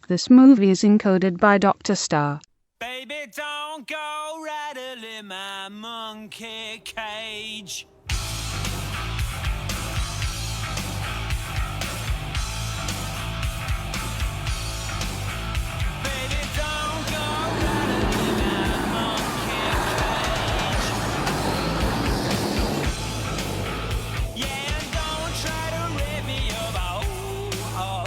This movie is encoded by Dr. Star. Baby, don't go rattling my monkey cage. Baby, don't go rattling my monkey cage. Yeah, and don't try to rip me up. Oh.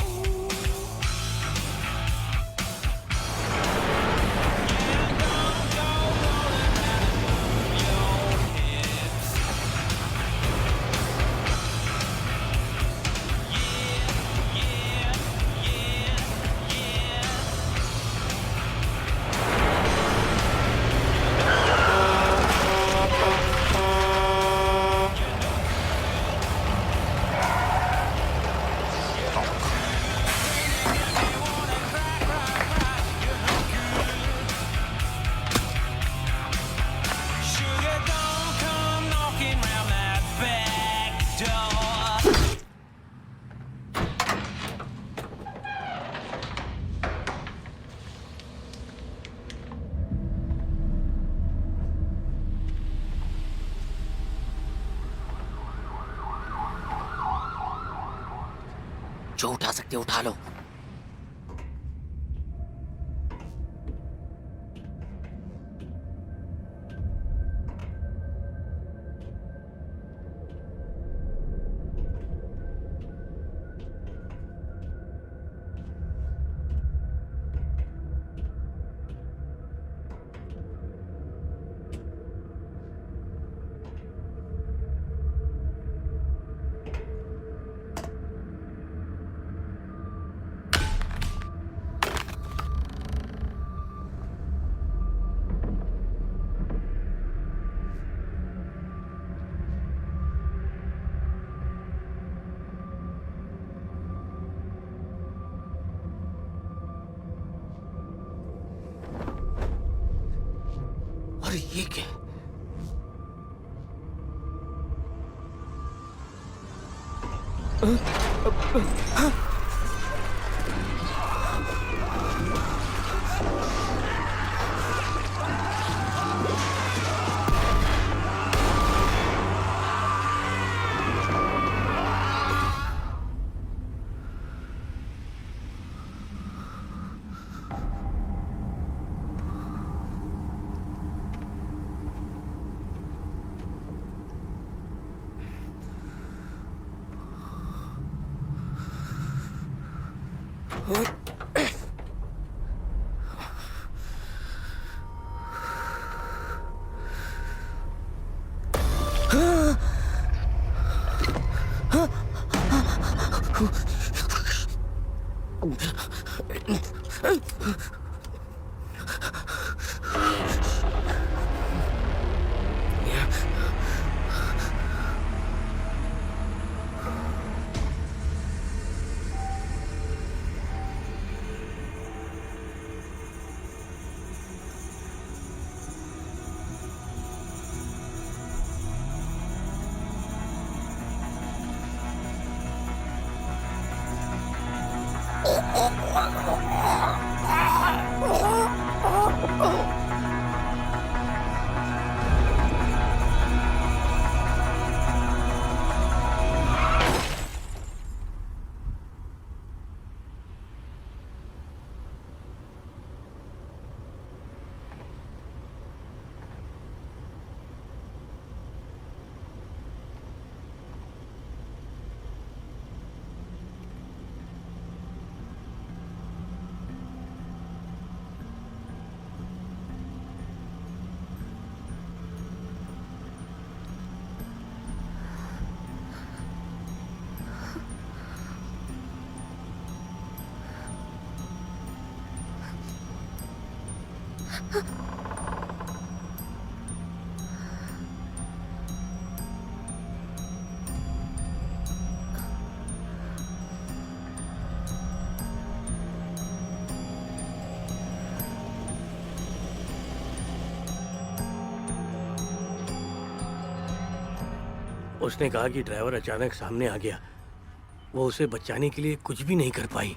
Sugar, don't come knocking round that back door. जो उठा सकते उठा लो। अरे ये क्या? उसने कहा कि ड्राइवर अचानक सामने आ गया। वो उसे बचाने के लिए कुछ भी नहीं कर पाई।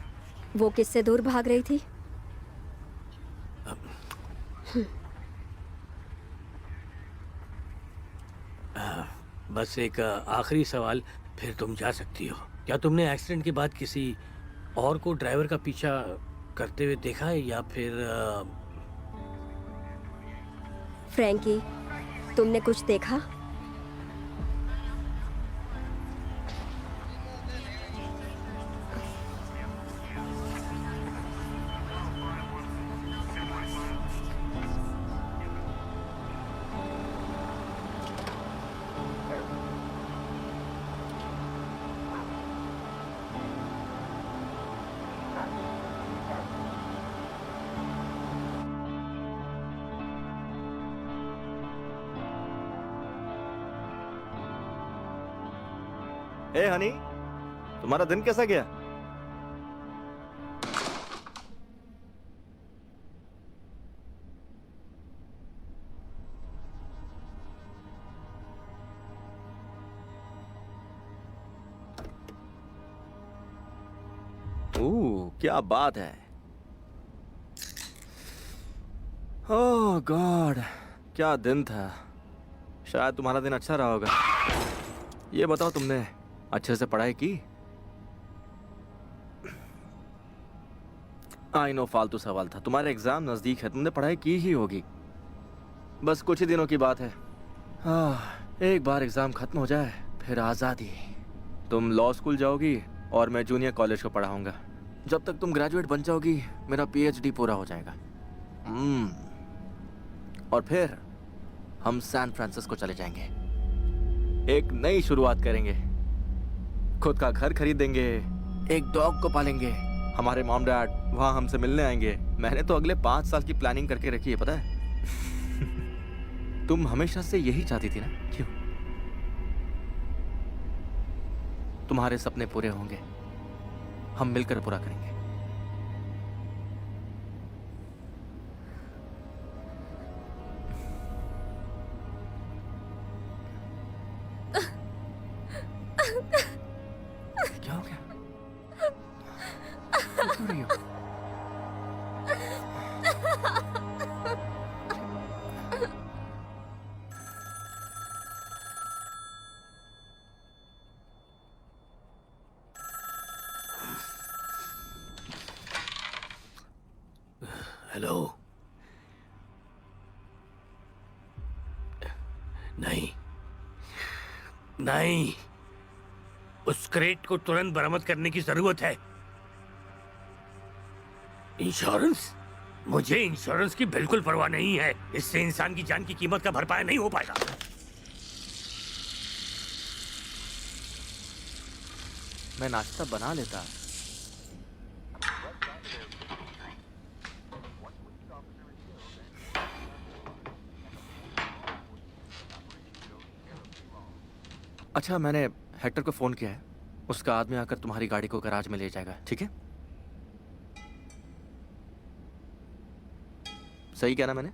वो किससे दूर भाग रही थी? बस एक आखिरी सवाल, फिर तुम जा सकती हो। क्या तुमने एक्सीडेंट के बाद किसी और को ड्राइवर का पीछा करते हुए देखा है या फिर फ्रैंकी, तुमने कुछ देखा? हे हनी, तुम्हारा दिन कैसा गया? क्या बात है। ओह गॉड, क्या दिन था। शायद तुम्हारा दिन अच्छा रहा होगा। ये बताओ, तुमने अच्छे से पढ़ाई की? आई नो, फालतू सवाल था। तुम्हारे एग्जाम नजदीक है, तुमने पढ़ाई की ही होगी। बस कुछ ही दिनों की बात है। एक बार एग्जाम खत्म हो जाए फिर आजादी। तुम लॉ स्कूल जाओगी और मैं जूनियर कॉलेज को पढ़ाऊंगा। जब तक तुम ग्रेजुएट बन जाओगी मेरा पीएचडी पूरा हो जाएगा। और फिर हम सैन फ्रांसिस्को चले जाएंगे, एक नई शुरुआत करेंगे। खुद का घर खरीदेंगे, एक डॉग को पालेंगे। हमारे मॉम डैड वहां हमसे मिलने आएंगे। मैंने तो अगले 5 साल की प्लानिंग करके रखी है, पता है? तुम हमेशा से यही चाहती थी ना? क्यों? तुम्हारे सपने पूरे होंगे, हम मिलकर पूरा करेंगे। क्या हो गया? क्यों रही हो? हेलो? नहीं नहीं, उस क्रेट को तुरंत बरामद करने की जरूरत है। इंश्योरेंस? मुझे इंश्योरेंस की बिल्कुल परवाह नहीं है। इससे इंसान की जान की कीमत का भरपाई नहीं हो पाएगा। मैं नाश्ता बना लेता। अच्छा, मैंने हेक्टर को फोन किया है। उसका आदमी आकर तुम्हारी गाड़ी को गैराज में ले जाएगा, ठीक है? सही कहना मैंने?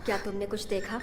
क्या तुमने कुछ देखा?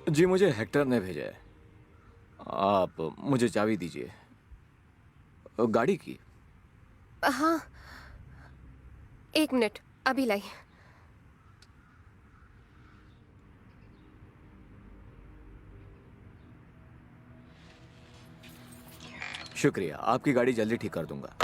जी मुझे हेक्टर ने भेजा है। आप मुझे चाबी दीजिए गाड़ी की। हाँ, 1 मिनट, अभी लाई। शुक्रिया, आपकी गाड़ी जल्दी ठीक कर दूंगा।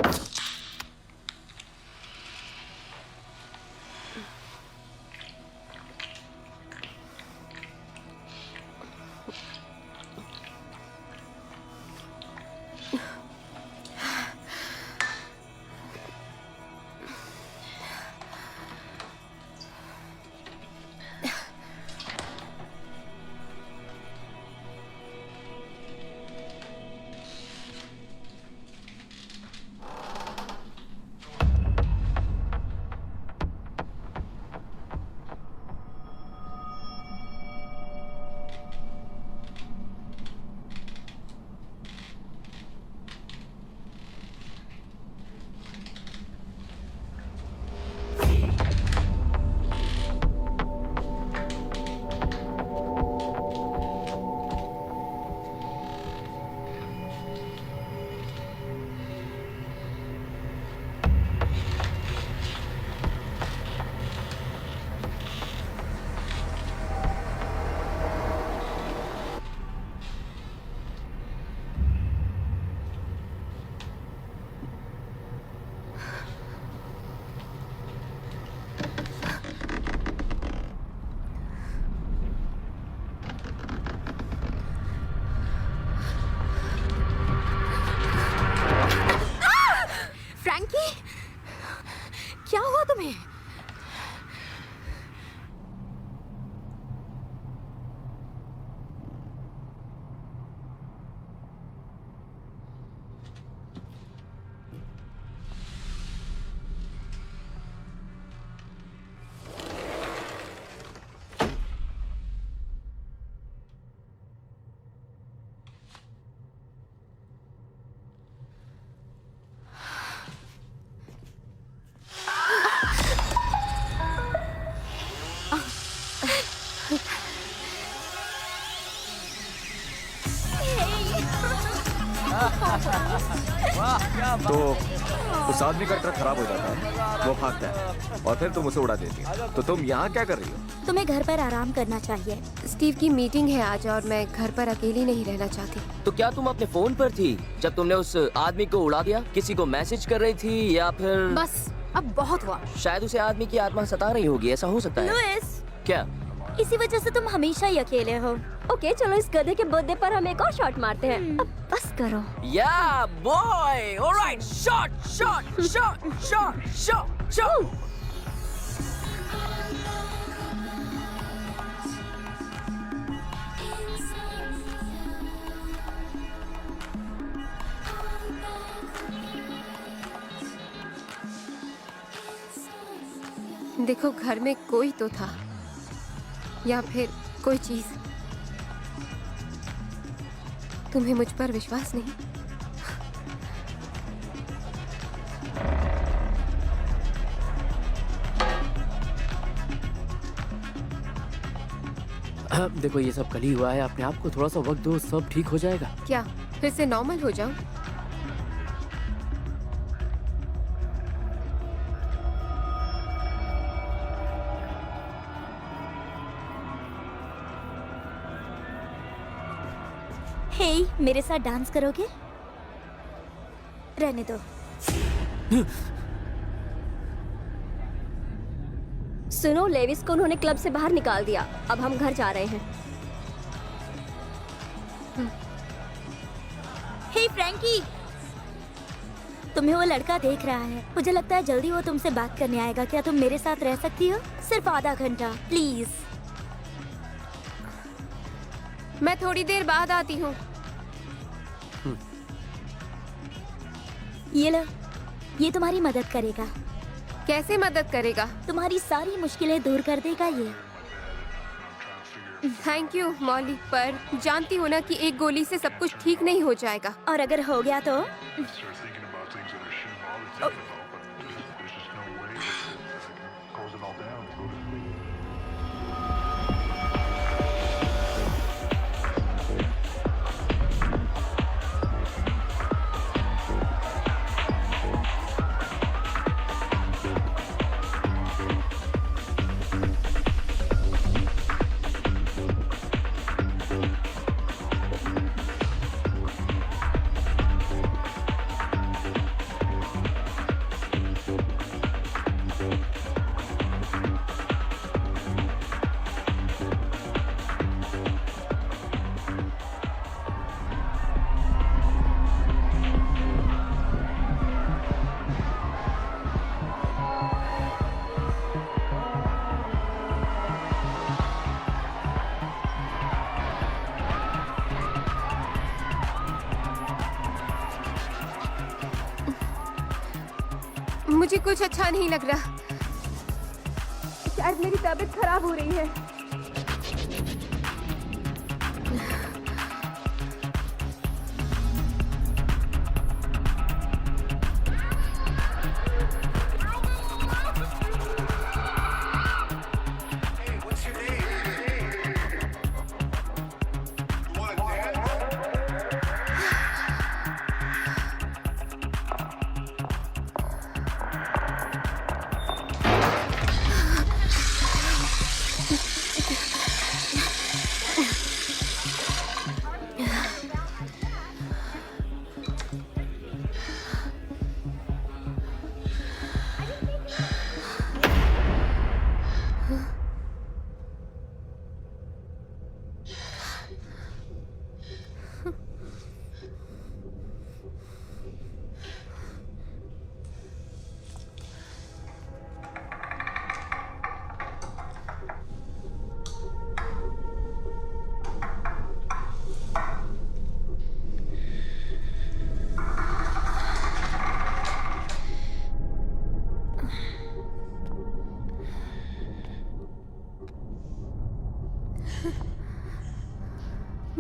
क्या हुआ तुम्हें? तो उस आदमी का ट्रक खराब हो जाता है, वो भागता है और फिर तुम उसे उड़ा देती हो। तो तुम यहाँ क्या कर रही हो? तुम्हें घर पर आराम करना चाहिए। स्टीव की मीटिंग है आज और मैं घर पर अकेली नहीं रहना चाहती। तो क्या तुम अपने फोन पर थी जब तुमने उस आदमी को उड़ा दिया? किसी को मैसेज कर रही थी या फिर? बस अब बहुत हुआ। शायद उसे आदमी की आत्मा सता रही होगी, ऐसा हो सकता है। लुइस, क्या? इसी वजह से तुम हमेशा ही अकेले हो। ओके चलो इस गधे के बर्थडे पर हम एक और शॉट मारते हैं। अब बस करो। या boy, alright, shot shot shot shot shot shot. देखो घर में कोई तो था या फिर कोई चीज। तुम्हें मुझ पर विश्वास नहीं? देखो ये सब कल ही हुआ है, अपने आप को थोड़ा सा वक्त दो, सब ठीक हो जाएगा। क्या फिर से नॉर्मल हो जाऊं? हे, मेरे साथ डांस करोगे? रहने दो। सुनो, लेविस को उन्होंने क्लब से बाहर निकाल दिया। अब हम घर जा रहे हैं। हे फ्रैंकी, तुम्हें वो लड़का देख रहा है। मुझे लगता है जल्दी वो तुमसे बात करने आएगा। क्या तुम मेरे साथ रह सकती हो? सिर्फ आधा घंटा प्लीज। मैं थोड़ी देर बाद आती हूँ। ये लो, ये तुम्हारी मदद करेगा। कैसे मदद करेगा? तुम्हारी सारी मुश्किलें दूर कर देगा ये। थैंक यू मॉली, पर जानती हो ना कि एक गोली से सब कुछ ठीक नहीं हो जाएगा। और अगर हो गया तो? मुझे कुछ अच्छा नहीं लग रहा। शायद मेरी तबीयत खराब हो रही है।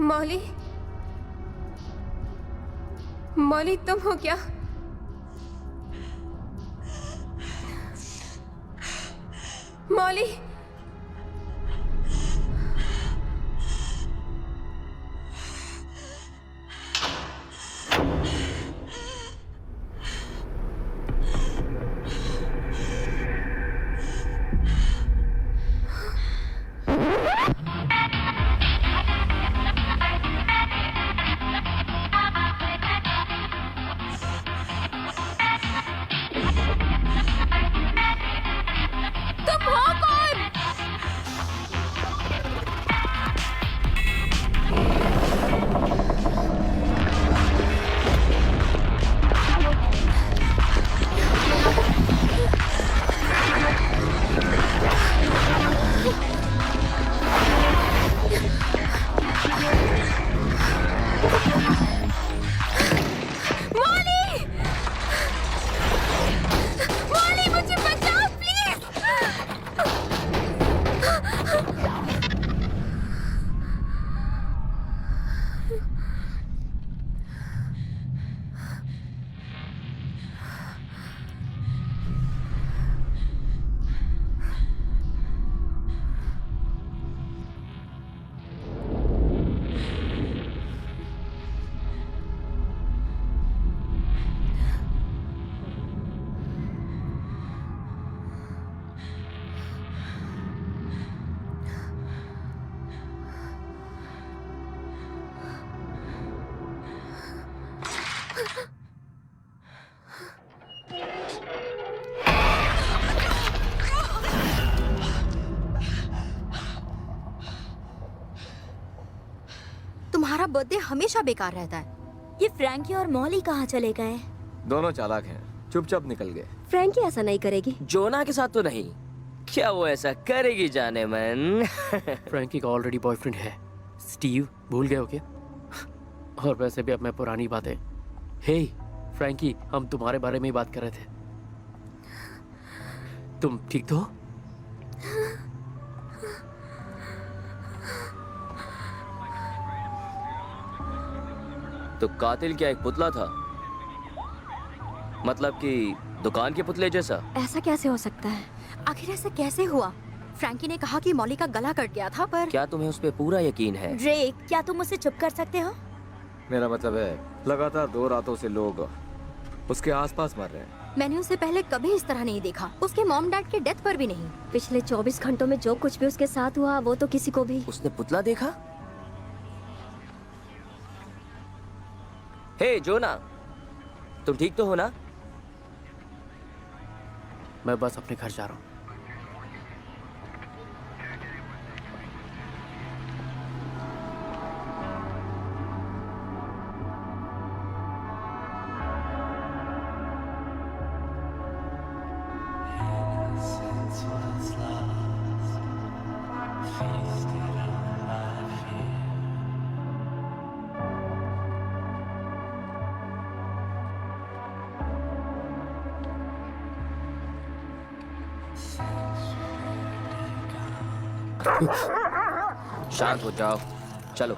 मॉली, मॉली तुम हो क्या? मॉली, तुम हो कौन? तुम्हारा बर्थडे हमेशा बेकार रहता है। ये फ्रैंकी और मॉली कहाँ चले गए? दोनों चालाक हैं, चुपचाप निकल गए। फ्रैंकी ऐसा नहीं करेगी। जोना के साथ तो नहीं। क्या वो ऐसा करेगी जाने मन? फ्रैंकी का ऑलरेडी बॉयफ्रेंड है। स्टीव, भूल गए हो क्या? और वैसे भी अब मैं पुरानी बातें। हे फ्रैंकी, हम तुम्हारे बारे में ही बात कर रहे थे। तुम ठीक तो हो? तो कातिल क्या एक पुतला था? मतलब कि दुकान के पुतले जैसा? ऐसा कैसे हो सकता है? आखिर ऐसा कैसे हुआ? फ्रैंकी ने कहा कि मॉली का गला कट गया था, पर क्या तुम्हें उस पे पूरा यकीन है? ड्रेक, क्या तुम उसे चुप कर सकते हो? मेरा मतलब है, लगातार 2 रातों से लोग उसके आसपास मर रहे हैं। मैंने उसे पहले कभी इस तरह नहीं देखा। उसके मॉम डैड के डेथ पर भी नहीं। पिछले 24 घंटों में जो कुछ भी उसके साथ हुआ वो तो किसी को भी। उसने पुतला देखा? हे जोना, तुम ठीक तो हो ना? मैं बस अपने घर जा रहा हूँ। शांत हो जाओ, चलो।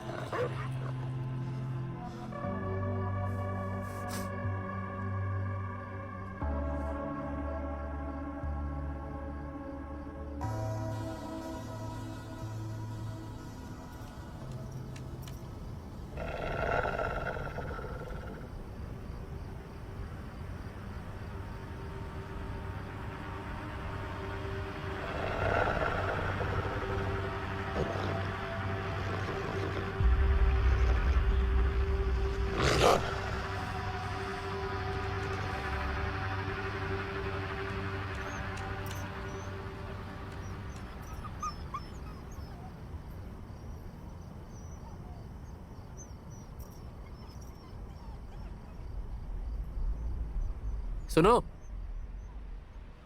सुनो,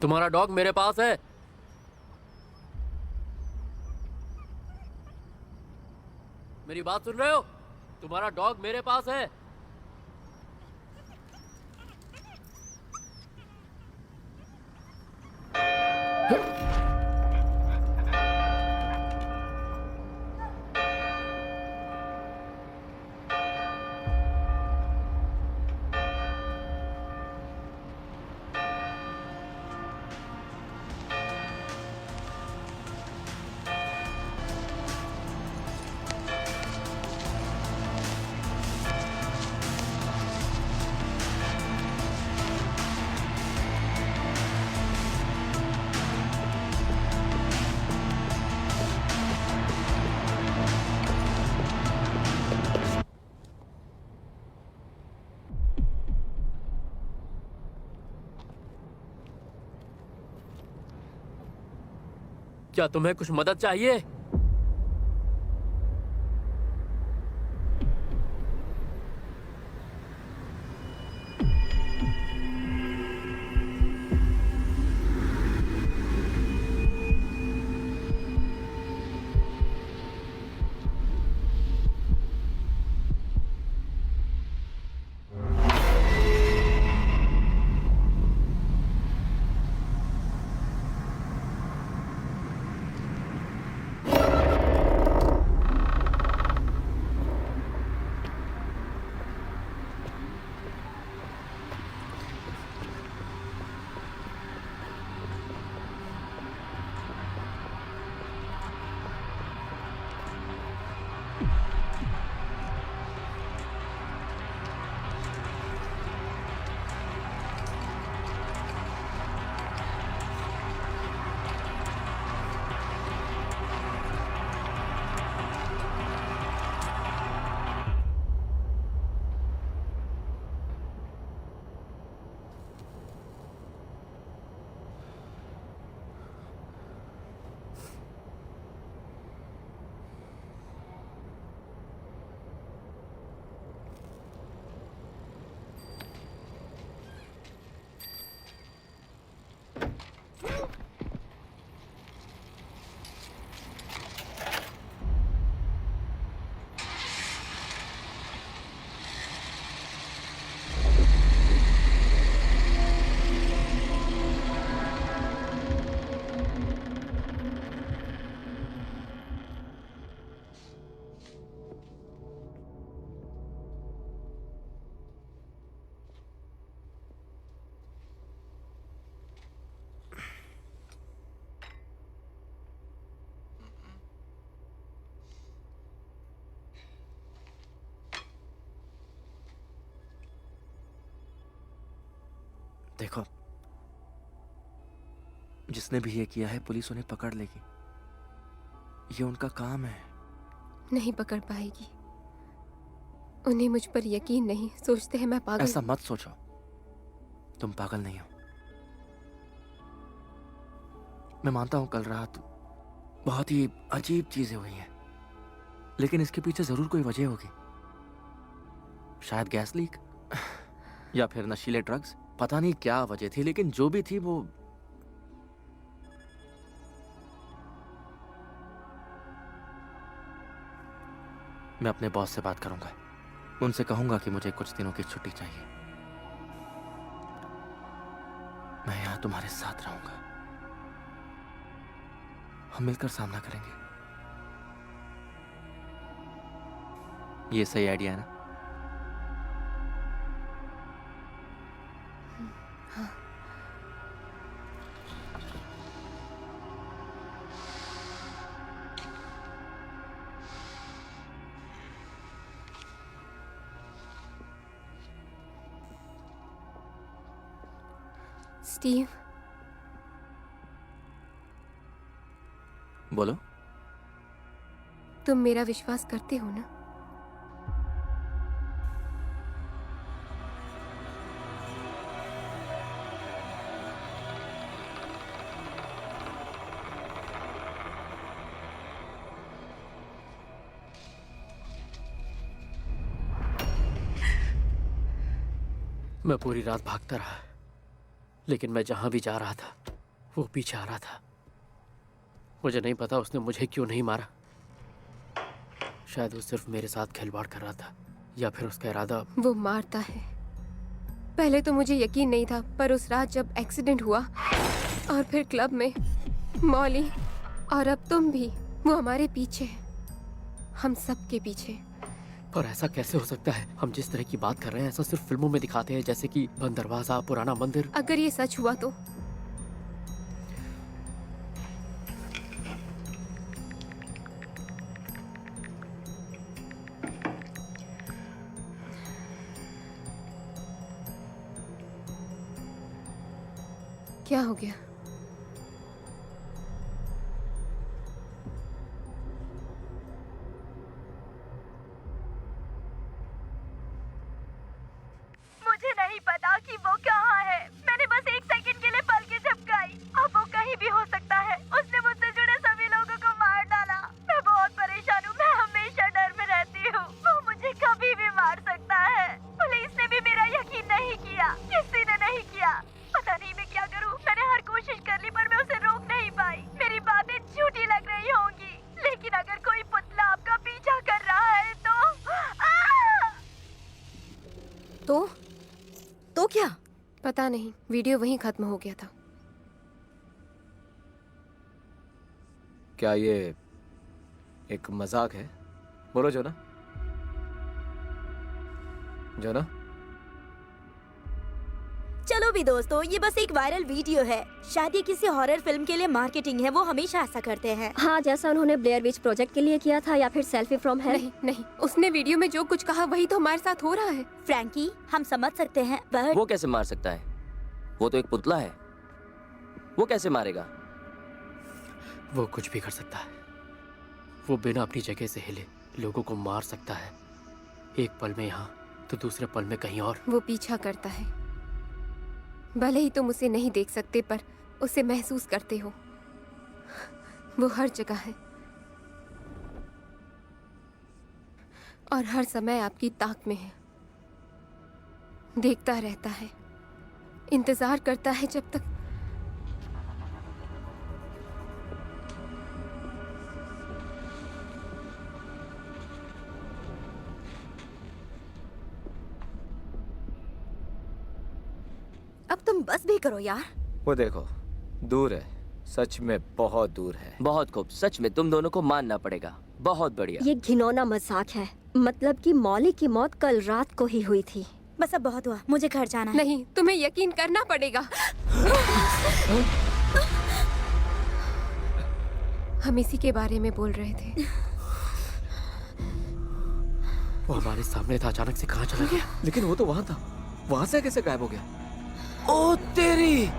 तुम्हारा डॉग मेरे पास है। मेरी बात सुन रहे हो? तुम्हारा डॉग मेरे पास है। क्या तुम्हें कुछ मदद चाहिए? देखो, जिसने भी ये किया है पुलिस उन्हें पकड़ लेगी। ये उनका काम है। नहीं पकड़ पाएगी। उन्हें मुझ पर यकीन नहीं, सोचते हैं मैं पागल। ऐसा मत सोचो, तुम पागल नहीं हो। मैं मानता हूं कल रात बहुत ही अजीब चीजें हुई हैं, लेकिन इसके पीछे जरूर कोई वजह होगी। शायद गैस लीक या फिर नशीले ड्रग्स, पता नहीं क्या वजह थी, लेकिन जो भी थी वो मैं अपने बॉस से बात करूंगा। उनसे कहूंगा कि मुझे कुछ दिनों की छुट्टी चाहिए। मैं यहां तुम्हारे साथ रहूंगा। हम मिलकर सामना करेंगे। ये सही आइडिया है ना? स्टीव, बोलो। तुम मेरा विश्वास करते हो ना? मैं पूरी रात भागता रहा, लेकिन मैं जहां भी जा रहा था वो पीछे आ रहा था। मुझे नहीं पता उसने मुझे क्यों नहीं मारा। शायद वो सिर्फ मेरे साथ खिलवाड़ कर रहा था, या फिर उसका इरादा। वो मारता है। पहले तो मुझे यकीन नहीं था, पर उस रात जब एक्सीडेंट हुआ और फिर क्लब में मॉली और अब तुम भी, वो हमारे पीछे है। हम सब के पीछे। पर ऐसा कैसे हो सकता है? हम जिस तरह की बात कर रहे हैं ऐसा सिर्फ फिल्मों में दिखाते हैं, जैसे कि बंद दरवाजा, पुराना मंदिर। अगर ये सच हुआ तो? क्या हो गया? मुझे नहीं पता कि वो कहाँ है। मैंने बस एक सेकंड के लिए पलकें झपकाई। अब वो कहीं भी हो सकता है। उसने मुझसे जुड़े सभी लोगों को मार डाला। मैं बहुत परेशान हूँ। मैं हमेशा डर में रहती हूँ। वो मुझे कभी भी मार सकता है। पुलिस ने भी मेरा यकीन नहीं किया। किसी ने नहीं किया। पता नहीं मैं क्या करूँ। मैंने हर कोशिश कर ली, पर मैं उसे रोक नहीं पाई। मेरी बातें झूठी लग रही होंगी, लेकिन अगर कोई पुतला आपका पीछा कर रहा है तो क्या? पता नहीं, वीडियो वहीं खत्म हो गया था। क्या ये एक मजाक है? बोलो जो ना। चलो भी दोस्तों, ये बस एक वायरल वीडियो है। शायद ये किसी हॉरर फिल्म के लिए मार्केटिंग है। वो हमेशा ऐसा करते हैं। हाँ, जैसा उन्होंने ब्लेयर विच प्रोजेक्ट के लिए किया था, या फिर सेल्फी फ्रॉम हेल। नहीं नहीं, उसने वीडियो में जो कुछ कहा वही तो हमारे साथ हो रहा है। फ्रैंकी, हम समझ सकते हैं, पर वो कैसे मार सकता है? वो तो एक पुतला है। वो कैसे मारेगा? वो कुछ भी कर सकता है। वो बिना अपनी जगह से हिले लोगों को मार सकता है। एक पल में यहाँ तो दूसरे पल में कहीं और। वो पीछा करता है। भले ही तुम उसे नहीं देख सकते, पर उसे महसूस करते हो। वो हर जगह है और हर समय आपकी ताक में है। देखता रहता है, इंतजार करता है जब तक अब तुम बस भी करो यार। वो देखो, दूर है। सच में बहुत दूर है। बहुत खूब। सच में तुम दोनों को मानना पड़ेगा। बहुत बढ़िया। ये घिनौना मजाक है। मतलब कि मॉली की मौत कल रात को ही हुई थी। बस अब बहुत हुआ, मुझे घर जाना है। नहीं, तुम्हें यकीन करना पड़ेगा। हम इसी के बारे में बोल रहे थे। वो हमारे सामने था, अचानक से कहाँ चला गया? लेकिन वो तो वहां था। वहां से कैसे गायब हो गया? ओ तेरी!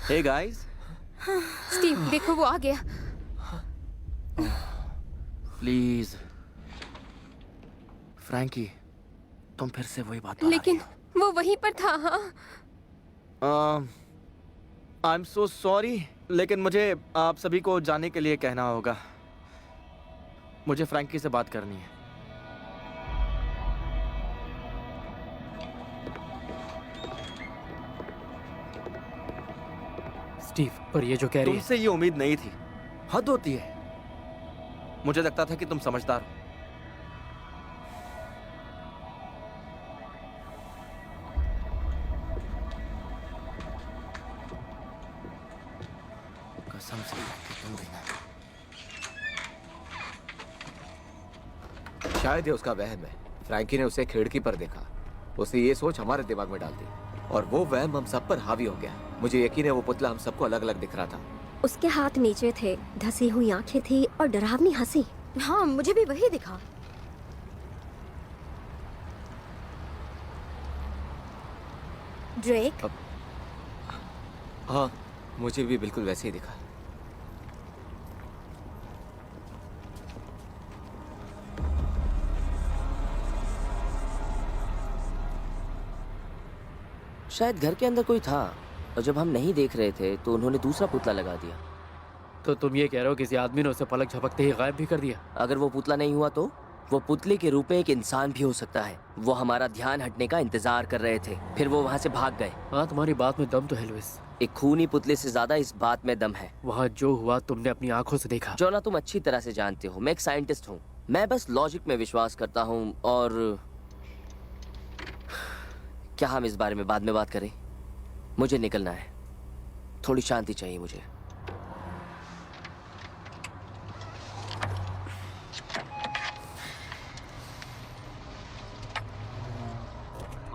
हे गाइस, स्टीव देखो वो आ गया। प्लीज फ्रैंकी, तुम फिर से वही बात लेकिन वो वहीं पर था। हाँ आई एम सो सॉरी, लेकिन मुझे आप सभी को जाने के लिए कहना होगा। मुझे फ्रैंकी से बात करनी है। स्टीव, पर ये जो कह रही है, तुमसे ये उम्मीद नहीं थी। हद होती है। मुझे लगता था कि तुम समझदार हो। कसम से तुम भी ना। शायद ये उसका वहम है। फ्रैंकी ने उसे खिड़की पर देखा, उसने ये सोच हमारे दिमाग में डाल दी और वो वहम हम सब पर हावी हो गया। मुझे यकीन है वो पुतला हम सबको अलग अलग दिख रहा था। उसके हाथ नीचे थे, धसी हुई आंखें थी और डरावनी हंसी। हाँ, मुझे भी वही दिखा। ड्रेक? हाँ, मुझे भी बिल्कुल वैसे ही दिखा। शायद घर के अंदर कोई था और जब हम नहीं देख रहे थे तो उन्होंने दूसरा पुतला लगा दिया। तो तुम ये कह रहे हो किसी आदमी ने उसे पलक झपकते ही गायब भी कर दिया? अगर वो पुतला नहीं हुआ तो वो पुतले के रूप में एक इंसान भी हो सकता है। वो हमारा ध्यान हटने का इंतजार कर रहे थे, फिर वो वहाँ से भाग गए। हाँ, तुम्हारी बात में दम तो है लुइस। एक खूनी पुतले से ज्यादा इस बात में दम है। वहाँ जो हुआ तुमने अपनी आंखों से देखा। जोना, तुम अच्छी तरह से जानते हो मैं एक साइंटिस्ट हूँ। मैं बस लॉजिक में विश्वास करता हूँ। और क्या हम इस बारे में बाद में बात करें? मुझे निकलना है, थोड़ी शांति चाहिए मुझे।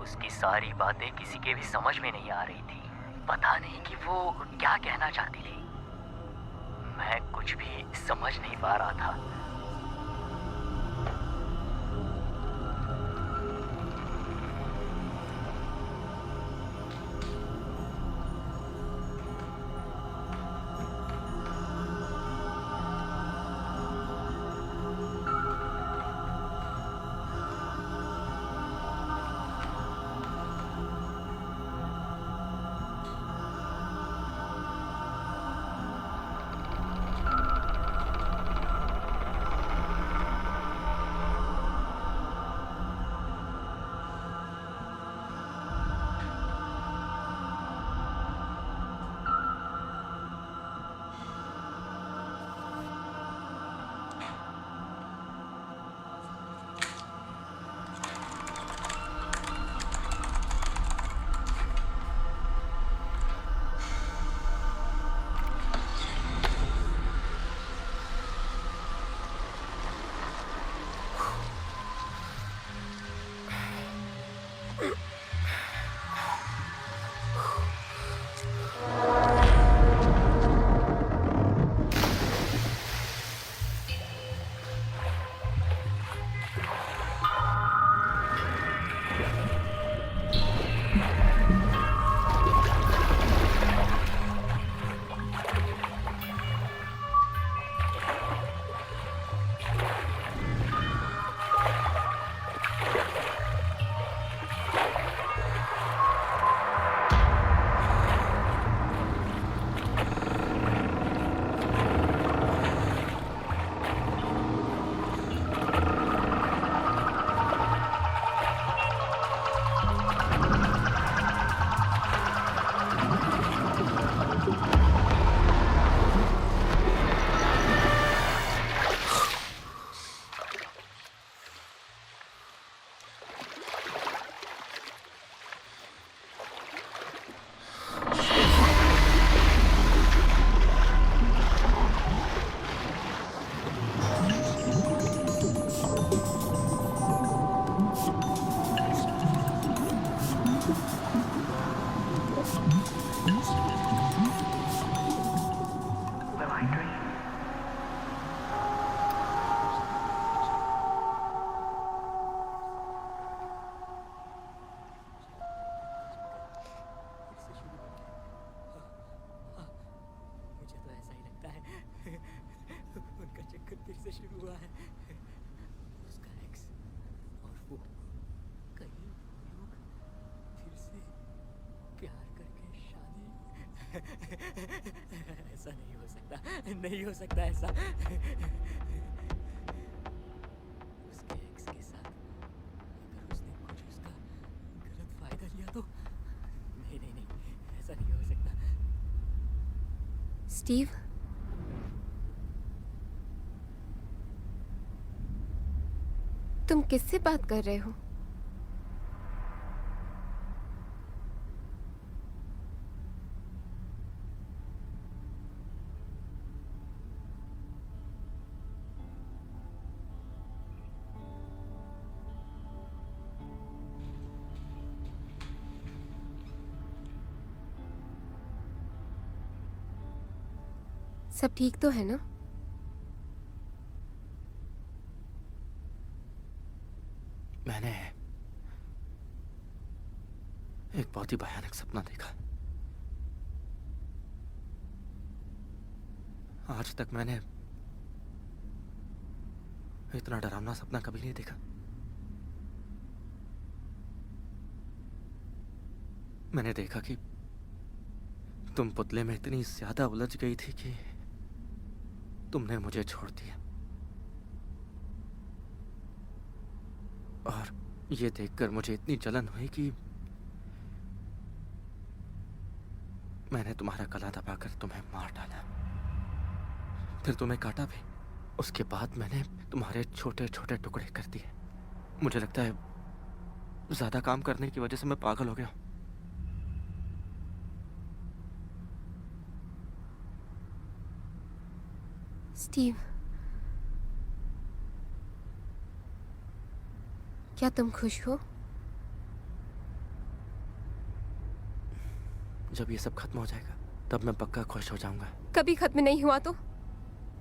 उसकी सारी बातें किसी के भी समझ में नहीं आ रही थी। पता नहीं कि वो क्या कहना चाहती थी। मैं कुछ भी समझ नहीं पा रहा था। फिर से शुरू हुआ है। उसका एक्स और वो कहीं लोग फिर से प्यार करके शादी। ऐसा नहीं हो सकता, नहीं हो सकता ऐसा। उसके एक्स के साथ अगर उसने कुछ उसका गलत फायदा लिया तो नहीं नहीं नहीं, ऐसा नहीं हो सकता। स्टीव, तुम किससे बात कर रहे हो? सब ठीक तो है ना? मैंने एक बहुत ही भयानक सपना देखा। आज तक मैंने इतना डरावना सपना कभी नहीं देखा। मैंने देखा कि तुम पुतले में इतनी ज्यादा उलझ गई थी कि तुमने मुझे छोड़ दिया। और ये देखकर मुझे इतनी जलन हुई कि मैंने तुम्हारा गला दबाकर तुम्हें मार डाला, फिर तुम्हें काटा भी। उसके बाद मैंने तुम्हारे छोटे छोटे टुकड़े कर दिए। मुझे लगता है ज्यादा काम करने की वजह से मैं पागल हो गया। स्टीव, क्या तुम खुश हो? जब ये सब खत्म हो जाएगा तब मैं पक्का खुश हो जाऊंगा। कभी खत्म नहीं हुआ तो?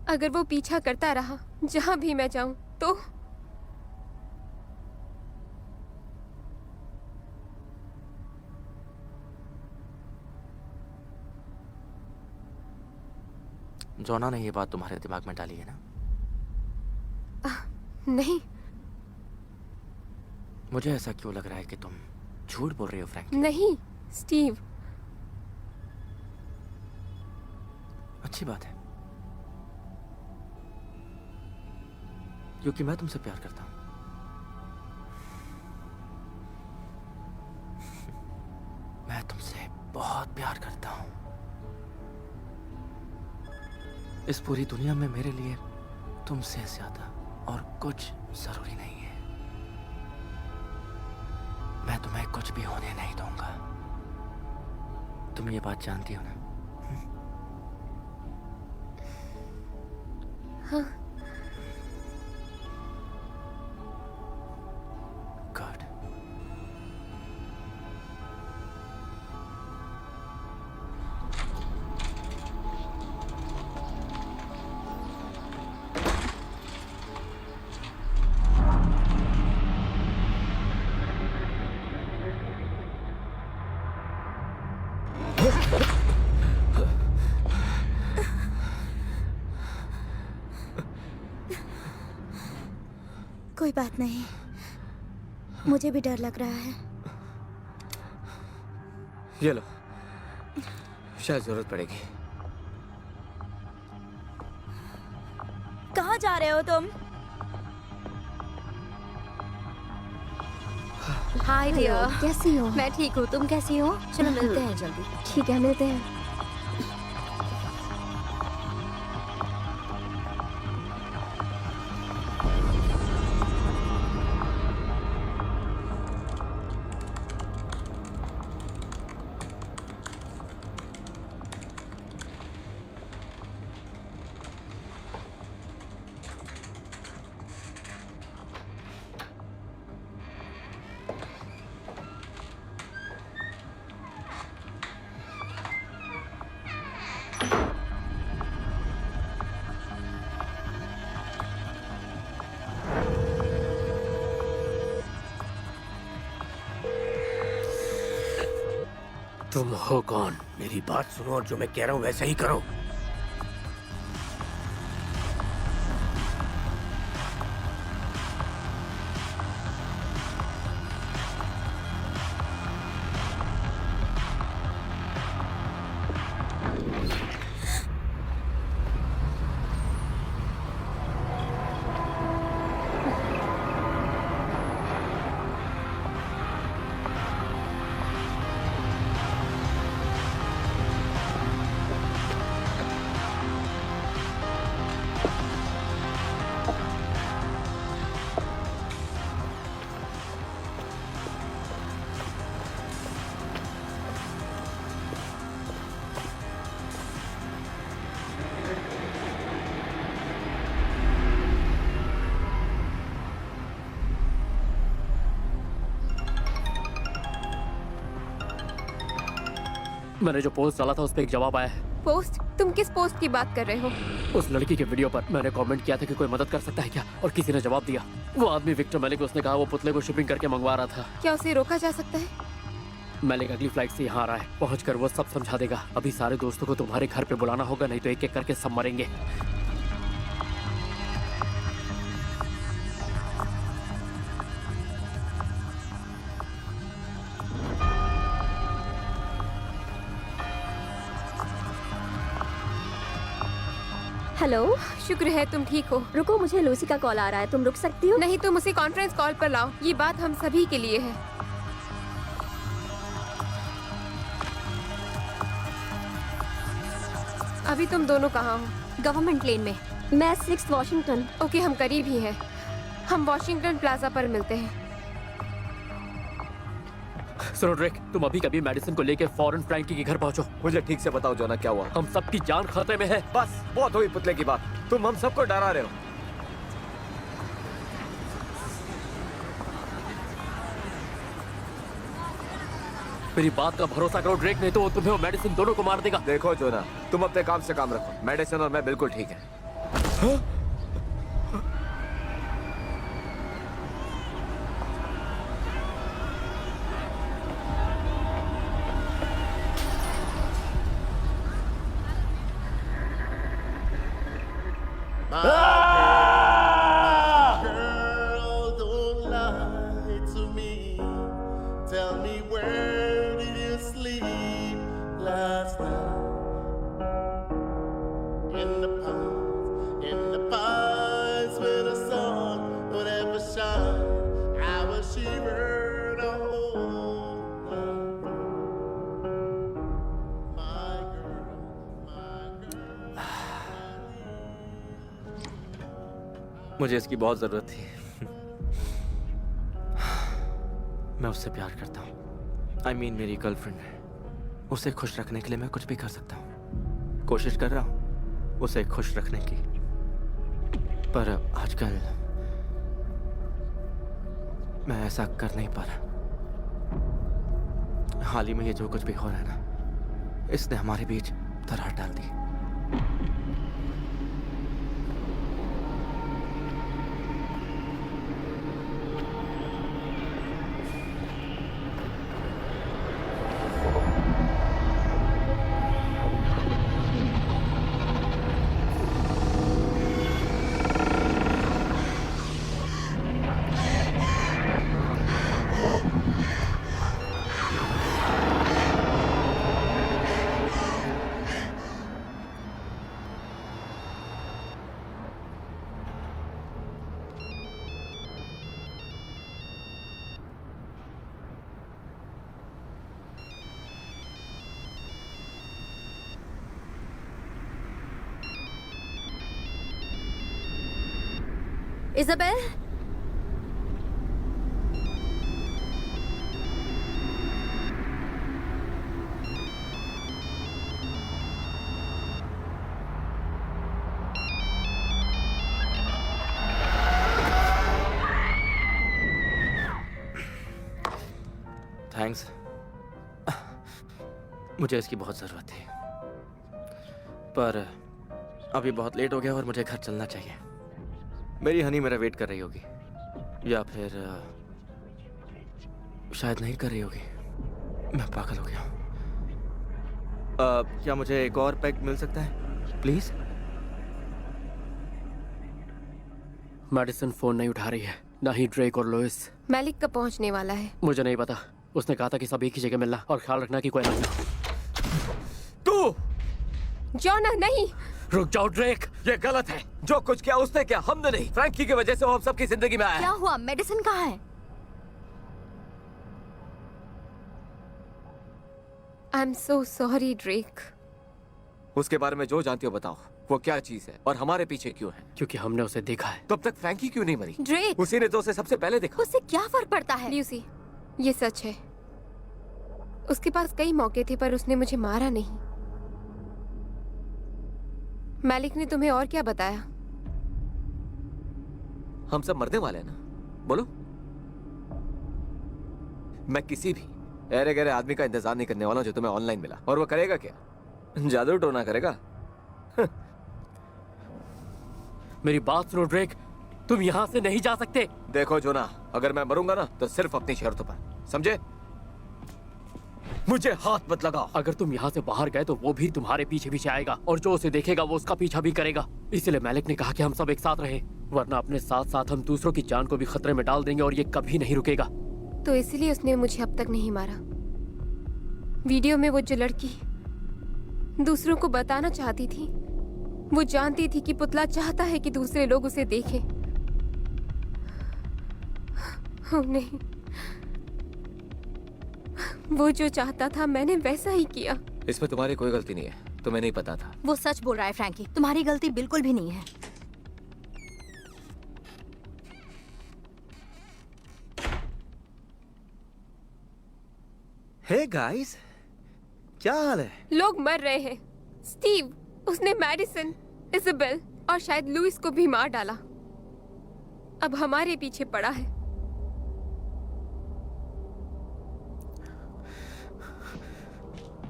अगर वो पीछा करता रहा जहां भी मैं जाऊं तो? जोना ने ये बात तुम्हारे दिमाग में डाली है ना? नहीं। मुझे ऐसा क्यों लग रहा है कि तुम झूठ बोल रही हो फ्रैंक? नहीं स्टीव। अच्छी बात है, क्योंकि मैं तुमसे प्यार करता हूं। मैं तुमसे बहुत प्यार करता हूं। इस पूरी दुनिया में मेरे लिए तुमसे ज्यादा और कुछ जरूरी नहीं है। मैं तुम्हें कुछ भी होने नहीं दूंगा। तुम ये बात जानती हो ना? हाँ। गुड। कोई बात नहीं, मुझे भी डर लग रहा है। ये लो, शायद जरूरत पड़ेगी। कहाँ जा रहे हो तुम? हाय डियर, कैसी हो? मैं ठीक हूँ, तुम कैसी हो? चलो मिलते हैं जल्दी। ठीक है, मिलते हैं। तुम हो कौन? मेरी बात सुनो और जो मैं कह रहा हूँ वैसा ही करो। मैंने जो पोस्ट डाला था उस पर एक जवाब आया है। पोस्ट? तुम किस पोस्ट की बात कर रहे हो? उस लड़की के वीडियो पर मैंने कमेंट किया था कि कोई मदद कर सकता है क्या, और किसी ने जवाब दिया। वो आदमी विक्टर मैलिक, उसने कहा वो पुतले को शिपिंग करके मंगवा रहा था। क्या उसे रोका जा सकता है? मैलिक अगली फ्लाइट से यहाँ आ रहा है, पहुंचकर वो सब समझा देगा। अभी सारे दोस्तों को तुम्हारे घर पे बुलाना होगा, नहीं तो एक एक करके सब मरेंगे। हेलो, शुक्र है तुम ठीक हो। रुको, मुझे लूसी का कॉल आ रहा है, तुम रुक सकती हो? नहीं, तुम उसे कॉन्फ्रेंस कॉल पर लाओ, ये बात हम सभी के लिए है। अभी तुम दोनों कहाँ हो? गवर्नमेंट लेन में। मैं 6 वॉशिंगटन। ओके, हम करीब ही हैं। हम वॉशिंगटन प्लाजा पर मिलते हैं। सुनो ड्रेक, तुम अभी कभी मेडिसिन को लेकर फौरन फ्रैंकी के घर पहुंचो। मुझे ठीक से बताओ जोना, क्या हुआ? हम सबकी जान खतरे में है। बस बहुत हुई पुतले की बात, तुम हम सबको डरा रहे हो। मेरी बात का भरोसा करो ड्रेक, नहीं तो वो तुम्हें और मेडिसिन दोनों को मार देगा। देखो जोना, तुम अपने काम से काम रखो। मेडिसिन और मैं बिल्कुल ठीक है। हाँ? Girl, don't lie to me. Tell me, where did you sleep last night? In the pines when the sun would ever shine. I was shivered the whole night. My girl, my girl. मुझे इसकी बहुत जरूरत थी। मैं उससे प्यार करता हूँ। I mean, मेरी गर्लफ्रेंड है। उसे खुश रखने के लिए मैं कुछ भी कर सकता हूँ। कोशिश कर रहा हूँ उसे खुश रखने की, पर आजकल मैं ऐसा कर नहीं पा रहा। हाल ही में ये जो कुछ भी हो रहा है ना, इसने हमारे बीच दरार डाल दी। Isabel, thanks. मुझे इसकी बहुत ज़रूरत थी, पर अभी बहुत लेट हो गया और मुझे घर चलना चाहिए। मेरी हनी मेरा वेट कर रही होगी, या फिर शायद नहीं कर रही होगी। मैं पागल हो गया हूँ। क्या मुझे एक और पैक मिल सकता है प्लीज? मेडिसिन फोन नहीं उठा रही है, ना ही ड्रेक और लुइस। मैलिक कब पहुंचने वाला है? मुझे नहीं पता। उसने कहा था कि सब एक ही जगह मिलना और ख्याल रखना कि कोई ना हो। तू जोना, नहीं। रुक जाओ ड्रेक, ये गलत है। जो कुछ किया उसने किया, हमने नहीं। फ्रैंकी की वजह से वो हम सबकी जिंदगी में आया है। क्या हुआ? मेडिसिन कहाँ है? I am so sorry Drake. उसके बारे में जो जानती हो बताओ, वो क्या चीज है और हमारे पीछे क्यों है? क्योंकि हमने उसे देखा है। तब तक फ्रैंकी क्यों नहीं मरी? ड्रेक, उसी ने तो उसे सबसे पहले देखा। उससे क्या फर्क पड़ता है? ल्यूसी, ये सच है। उसके पास कई मौके थे पर उसने मुझे मारा नहीं। मैलिक ने तुम्हें और क्या बताया? हम सब मरने वाले हैं ना? बोलो। मैं किसी भी अरे गहरे आदमी का इंतजार नहीं करने वाला जो तुम्हें ऑनलाइन मिला। और वो करेगा क्या? जादू टोना करेगा। मेरी बात सुनो ड्रेक, तुम यहाँ से नहीं जा सकते। देखो जोना, अगर मैं मरूंगा ना तो सिर्फ अपनी शर्तों पर, समझे? मुझे हाथ मत लगाओ। अगर तुम यहाँ से बाहर गए तो वो भी तुम्हारे पीछे पीछे आएगा और जो उसे देखेगा वो उसका पीछा भी करेगा। इसलिए मैलिक ने कहा कि हम सब एक साथ रहे, वरना अपने साथ साथ हम दूसरों की जान को भी खतरे में डाल देंगे और ये कभी नहीं रुकेगा। तो इसलिए उसने मुझे अब तक नहीं मारा। वीडियो में वो जो लड़की दूसरों को बताना चाहती थी, वो जानती थी कि पुतला चाहता है कि दूसरे लोग उसे देखें। oh, नहीं, वो जो चाहता था मैंने वैसा ही किया। इसमें तुम्हारी कोई गलती नहीं है, तुम्हें नहीं पता था। वो सच बोल रहा है फ्रैंकी, तुम्हारी गलती बिल्कुल भी नहीं है। हे गाइस, क्या हाल है? लोग मर रहे हैं। स्टीव, उसने मैडिसन, इज़ाबेल और शायद लुइस को भी मार डाला। अब हमारे पीछे पड़ा है।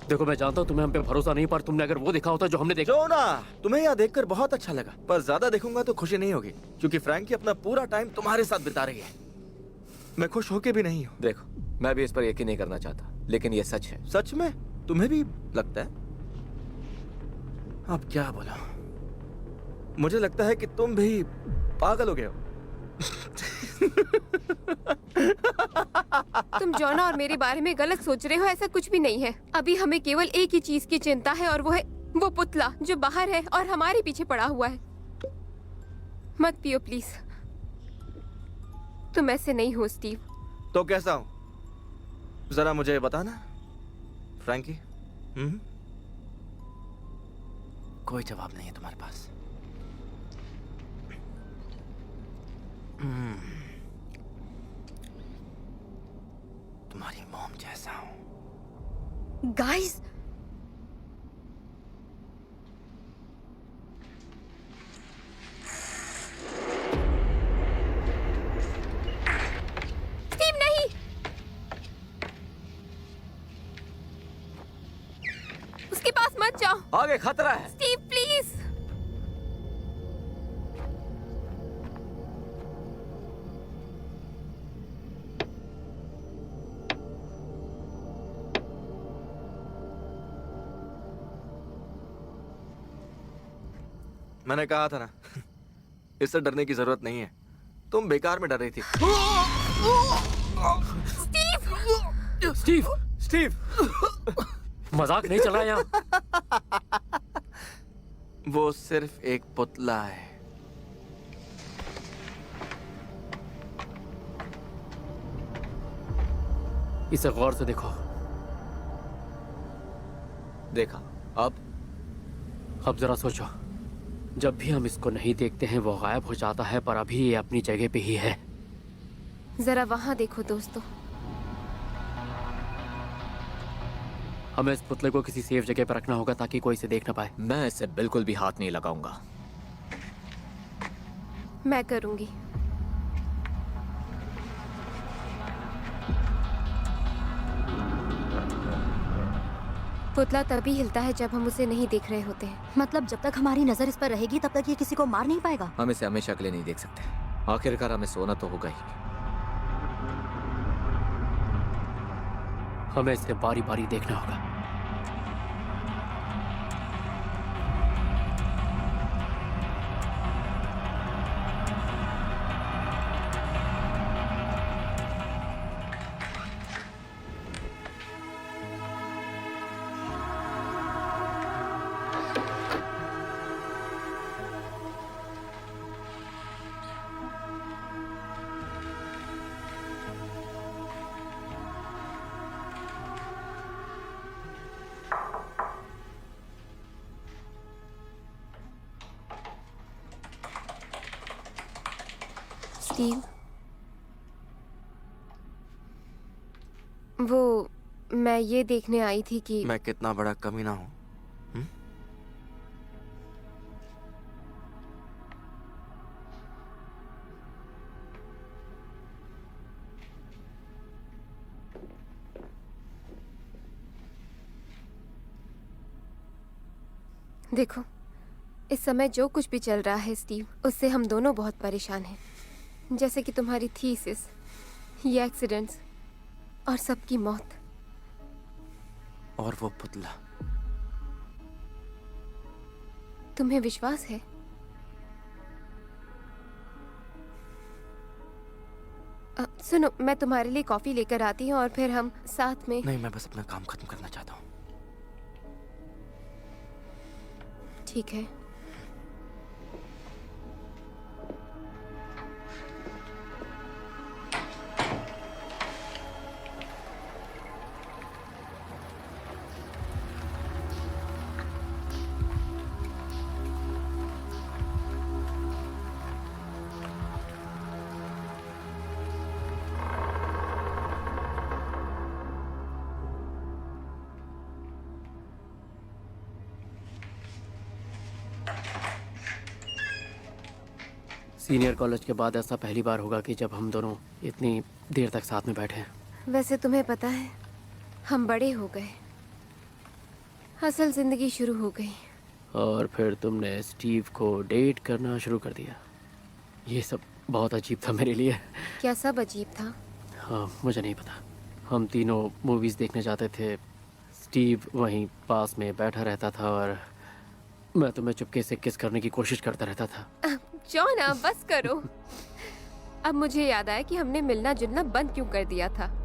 देखो मैं जानता हूँ तुम्हें हम पे भरोसा नहीं, पर तुमने अगर वो देखा होता जो हमने देखा। जोना, तुम्हें यहाँ देखकर बहुत अच्छा लगा, पर ज्यादा देखूंगा तो खुशी नहीं होगी, क्योंकि फ्रैंकी अपना पूरा टाइम तुम्हारे साथ बिता रही है। मैं खुश होके भी नहीं हूँ। देखो, मैं भी इस पर यकीन नहीं करना चाहता, लेकिन ये सच है। सच में? तुम्हें भी लगता है? अब क्या बोला? मुझे लगता है कि तुम भी पागल हो गए हो। तुम जॉना और मेरे बारे में गलत सोच रहे हो, ऐसा कुछ भी नहीं है। अभी हमें केवल एक ही चीज की चिंता है और वो है वो पुतला जो बाहर है और हमारे पीछे पड़ा हुआ है। मत पियो प्लीज। तुम ऐसे नहीं हो स्टीव। तो कैसा हूं? जरा मुझे बताना फ्रैंकी। कोई जवाब नहीं है तुम्हारे पास। तुम्हारी मॉम जैसा हूं। गाइस, स्टीव नहीं। उसके पास मत जाओ। आगे खतरा है। Steve please. मैंने कहा था ना, इससे डरने की जरूरत नहीं है। तुम बेकार में डर रही थी। स्टीव! स्टीव! स्टीव! मजाक नहीं चल रहा यहाँ। वो सिर्फ एक पुतला है। इसे गौर से देखो। देखा। अब जरा सोचो, जब भी हम इसको नहीं देखते हैं वो गायब हो जाता है, पर अभी ये अपनी जगह पे ही है। जरा वहां देखो दोस्तों। हमें इस पुतले को किसी सेफ जगह पर रखना होगा ताकि कोई इसे देख ना पाए। मैं इसे बिल्कुल भी हाथ नहीं लगाऊंगा। मैं करूंगी। पुतला तभी हिलता है जब हम उसे नहीं देख रहे होते हैं। मतलब जब तक हमारी नजर इस पर रहेगी तब तक ये किसी को मार नहीं पाएगा। हम इसे हमेशा के लिए नहीं देख सकते। आखिरकार हमें सोना तो होगा ही। हमें इसे बारी बारी देखना होगा। स्टीव, वो मैं ये देखने आई थी कि मैं कितना बड़ा कमीना हूं। देखो, इस समय जो कुछ भी चल रहा है स्टीव, उससे हम दोनों बहुत परेशान हैं। जैसे कि तुम्हारी थीसिस, ये एक्सीडेंट्स और सबकी मौत। और वो पुतला। तुम्हें विश्वास है? सुनो, मैं तुम्हारे लिए कॉफी लेकर आती हूँ और फिर हम साथ में। नहीं, मैं बस अपना काम खत्म करना चाहता हूँ। ठीक है। सीनियर कॉलेज के बाद ऐसा पहली बार होगा कि जब हम दोनों इतनी देर तक साथ में बैठे हैं। वैसे तुम्हें पता है, हम बड़े हो गए, असल जिंदगी शुरू हो गई। और फिर तुमने स्टीव को डेट करना शुरू कर दिया। ये सब बहुत अजीब था मेरे लिए। क्या सब अजीब था? हाँ, मुझे नहीं पता। हम तीनों मूवीज़ देखने जाते थे। स्टीव वहीं पास में बैठा रहता था और मैं तुम्हें चुपके से किस करने की कोशिश करता रहता था। जॉन, अब बस करो। अब मुझे याद आया कि हमने मिलना जुलना बंद क्यों कर दिया था।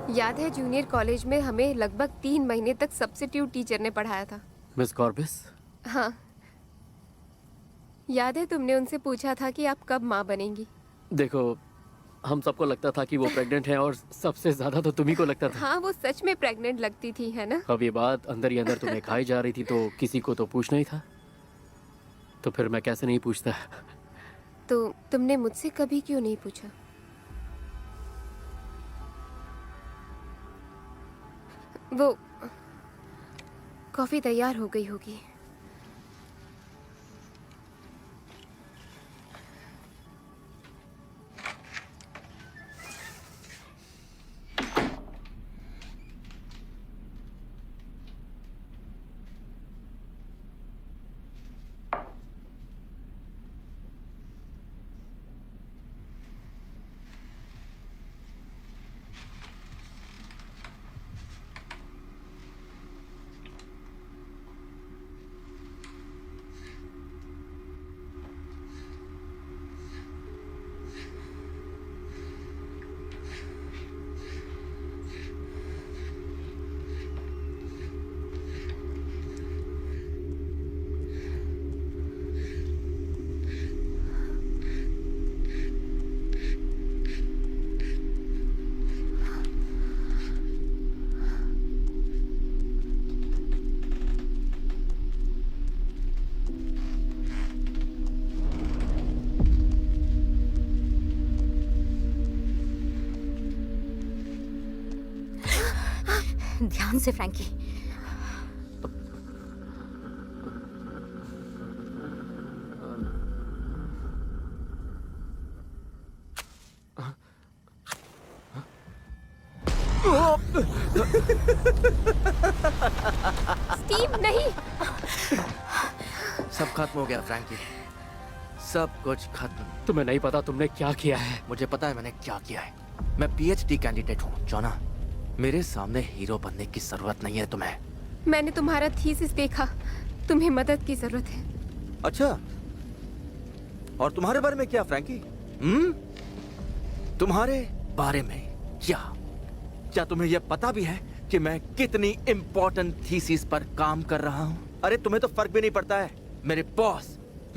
याद है जूनियर कॉलेज में हमें लगभग 3 महीने तक सब्स्टिट्यूट टीचर ने पढ़ाया था। मिस कॉर्बिस? हाँ, याद है तुमने उनसे पूछा था कि आप कब माँ बनेंगी? देखो, हम सबको लगता था कि वो प्रेग्नेंट है और सबसे ज्यादा तो तुम्ही को लगता था। हाँ, वो सच में प्रेग्नेंट लगती थी, है ना? अब ये बात अंदर ही अंदर तुम्हें खाई जा रही थी, तो किसी को तो पूछना ही था। तो फिर मैं कैसे नहीं पूछता। तो तुमने मुझसे कभी क्यों नहीं पूछा? वो कॉफी तैयार हो गई होगी। ध्यान से फ्रैंकी। Oh! स्टीव नहीं। सब खत्म हो गया फ्रैंकी, सब कुछ खत्म। तुम्हें नहीं पता तुमने क्या किया है? मुझे पता है मैंने क्या किया है। मैं PhD कैंडिडेट हूँ जोना। मेरे सामने हीरो बनने की जरूरत नहीं है तुम्हें। मैंने तुम्हारा थीसिस देखा, तुम्हें मदद की जरूरत है। अच्छा, और तुम्हारे बारे में क्या फ्रैंकी? तुम्हारे बारे में क्या तुम्हें यह पता भी है कि मैं कितनी इंपॉर्टेंट थीसिस पर काम कर रहा हूँ? अरे तुम्हें तो फर्क भी नहीं पड़ता है। मेरे बॉस,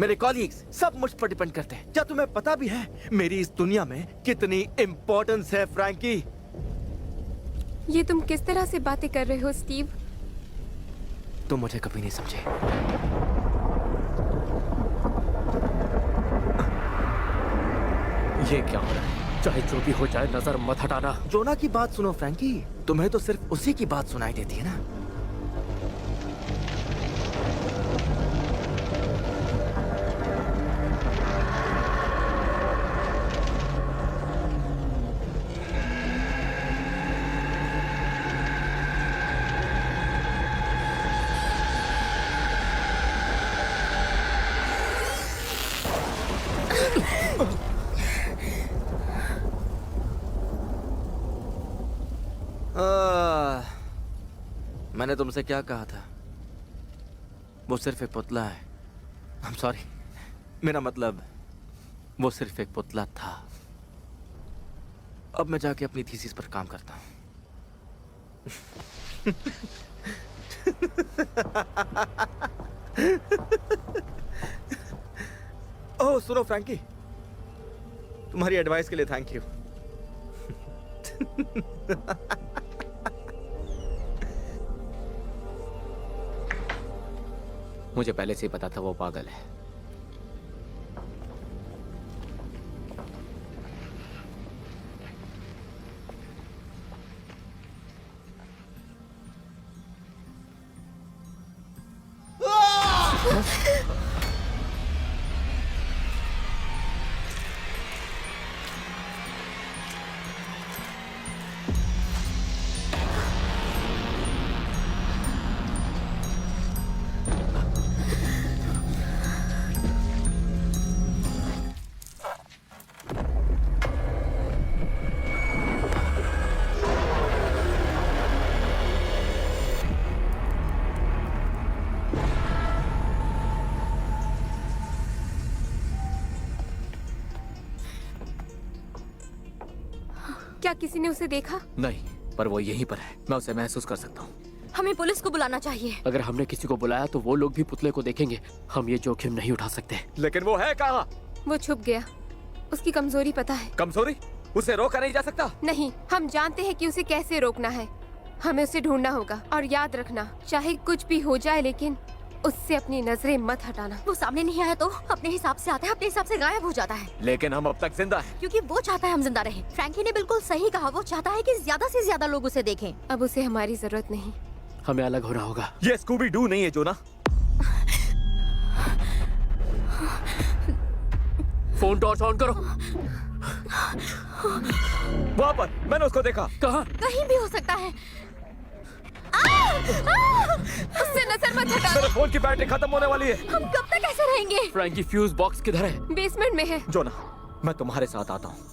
मेरे कॉलीग्स सब मुझ पर डिपेंड करते हैं। क्या तुम्हें पता भी है मेरी इस दुनिया में कितनी इंपॉर्टेंस है फ्रैंकी? ये तुम किस तरह से बातें कर रहे हो स्टीव? तुम मुझे कभी नहीं समझे। ये क्या हो रहा है? चाहे जो भी हो जाए नजर मत हटाना। जोना की बात सुनो फ्रैंकी, तुम्हें तो सिर्फ उसी की बात सुनाई देती है ना। मैंने तुमसे क्या कहा था? वो सिर्फ एक पुतला है। I'm sorry, मेरा मतलब वो सिर्फ एक पुतला था। अब मैं जाके अपनी थीसिस पर काम करता हूँ। ओह सुनो फ्रैंकी, तुम्हारी एडवाइस के लिए थैंक यू। मुझे पहले से ही पता था वो पागल है। क्या किसी ने उसे देखा? नहीं, पर वो यहीं पर है। मैं उसे महसूस कर सकता हूँ। हमें पुलिस को बुलाना चाहिए। अगर हमने किसी को बुलाया तो वो लोग भी पुतले को देखेंगे। हम ये जोखिम नहीं उठा सकते। लेकिन वो है कहाँ? वो छुप गया। उसकी कमजोरी पता है। कमजोरी? उसे रोका नहीं जा सकता? नहीं, हम जानते हैं कि उसे कैसे रोकना है। हमें उसे ढूंढना होगा। और याद रखना, चाहे कुछ भी हो जाए लेकिन उससे अपनी नजरें मत हटाना। वो सामने नहीं आया तो अपने हिसाब से आता है, अपने हिसाब से गायब हो जाता है। लेकिन हम अब तक जिंदा हैं। क्योंकि वो चाहता है हम जिंदा रहें। फ्रैंकी ने बिल्कुल सही कहा, वो चाहता है कि ज्यादा से ज्यादा लोग उसे देखें। अब उसे हमारी जरूरत नहीं। हमें अलग होना होगा। ये स्कूबी डू नहीं है जोना। फोन टॉर्च ऑन करो। वहाँ पर मैंने उसको देखा। कहाँ? कहीं भी हो सकता है। उससे नजर मत हटाना। मेरे फोन की बैटरी खत्म होने वाली है। हम कब तक ऐसे रहेंगे? फ्रैंकी फ्यूज बॉक्स किधर है? बेसमेंट में है। जोना, मैं तुम्हारे साथ आता हूँ।